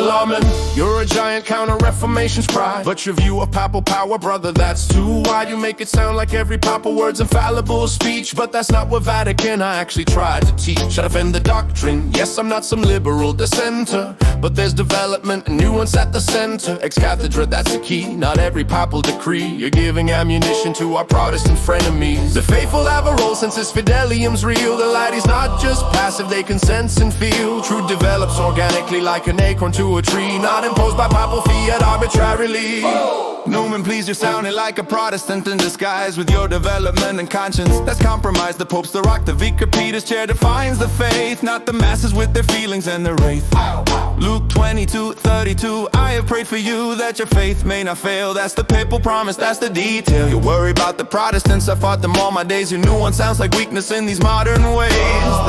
Ballermine, you're a giant counter-reformation's pride, but your view of papal power, brother, that's too wide. You make it sound like every papal word's infallible speech, but that's not what Vatican I actually tried to teach. I defend the doctrine, yes, I'm not some liberal dissenter, but there's development and nuance at the center. Ex cathedra, that's the key, not every papal decree. You're giving ammunition to our Protestant frenemies. The faithful have a role since this fidelium's real. The laity not just passive, they can sense and feel. Truth develops organically like an acorn to a tree, not imposed by papal fiat arbitrarily. Newman, please, you're sounding like a Protestant in disguise. With your development and conscience that's compromised. The Pope's the rock, the Vicar Peter's chair defines the faith, not the masses with their feelings and their wraith. Luke 22:32, I have prayed for you that your faith may not fail. That's the papal promise, that's the detail. You worry about the Protestants, I fought them all my days. Your new one sounds like weakness in these modern ways.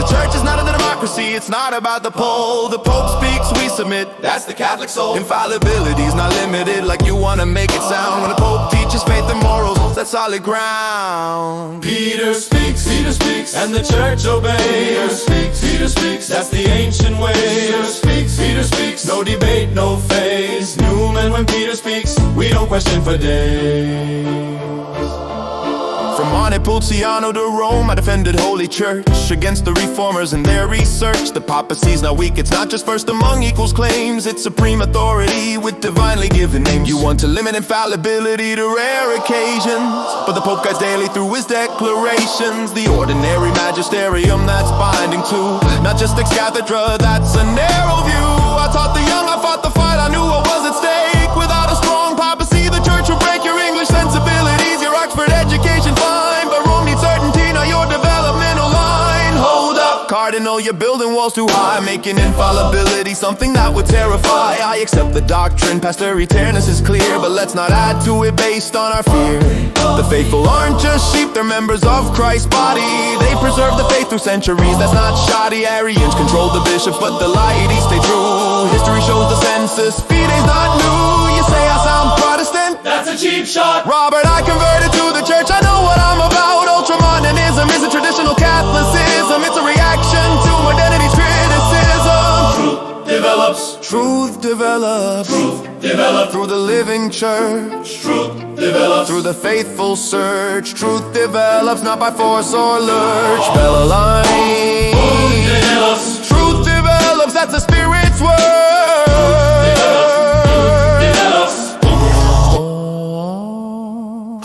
The church is not a democracy, it's not about the poll. The Pope speaks, we submit, that's the Catholic soul. Infallibility's not limited like you wanna make it sound. When the Pope teaches faith and morals, that's solid ground. Peter speaks, and the church obeys. Peter speaks, that's the ancient way. Peter speaks, no debate, no phase. Newman, when Peter speaks, we don't question for days. From Montepulciano to Rome, I defended Holy Church against the reformers and their research. The papacy's not weak, it's not just first among equals claims. It's supreme authority with divinely given names. You want to limit infallibility to rare occasions, but the Pope guides daily through his declarations. The ordinary magisterium that's binding too, not just ex cathedra, that's a narrow view. I taught the young, I fought the fight, I knew what was at stake. Without a strong papacy, the church will break your English sensibilities. Your Oxford education fine, but Rome needs certainty, not your developmental line. Hold up, Cardinal, you're building walls too high, making infallibility something that would terrify. I accept the doctrine, pastor eternus is clear, but let's not add to it based on our fear. The faithful aren't just sheep, they're members of Christ's body. They preserve the faith through centuries, that's not shoddy. Arians control the bishops, but the laity stay true. History shows the census, fide's not new. You say I sound Protestant? That's a cheap shot. Robert, I converted to the church, I know what I'm about. Ultramontanism isn't traditional Catholicism, it's a reaction to identity criticism. Truth develops. Truth develops. Truth develops. Through the living church. Truth develops. Through the faithful search. Truth develops, not by force or lurch. Ballermine. Truth develops. Truth develops, that's the Spirit's word.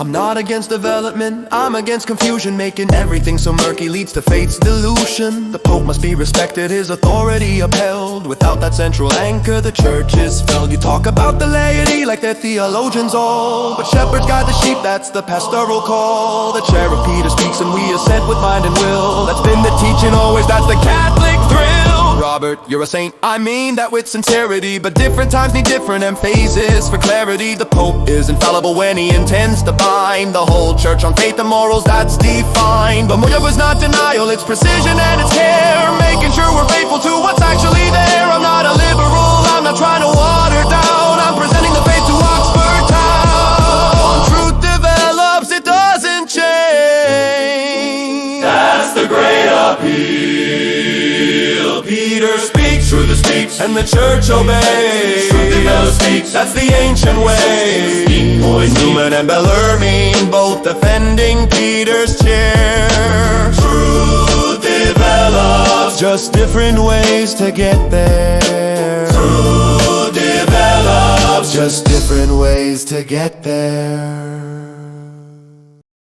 I'm not against development, I'm against confusion. Making everything so murky leads to faith's dilution. The Pope must be respected, his authority upheld. Without that central anchor, the church is felled. You talk about the laity like they're theologians all, but shepherds guide the sheep, that's the pastoral call. The chair of Peter speaks and we assent with mind and will. That's been the teaching always, that's the Catholic thrill. Robert, you're a saint, I mean that with sincerity, but different times need different emphases for clarity. The Pope is infallible when he intends to bind the whole church on faith and morals, that's defined. But more was not denial, it's precision and it's care, making sure we're faithful to what's actually there. I'm not a liberal, I'm not trying to water down, I'm presenting the faith to Oxford town. Truth develops, it doesn't change. That's the great appeal. Peter speaks, truth speaks, and the church obeys. Truth develops, speaks, that's the ancient way. Newman and Ballermine both defending Peter's chair. Truth develops, just different ways to get there. Truth develops, just different ways to get there.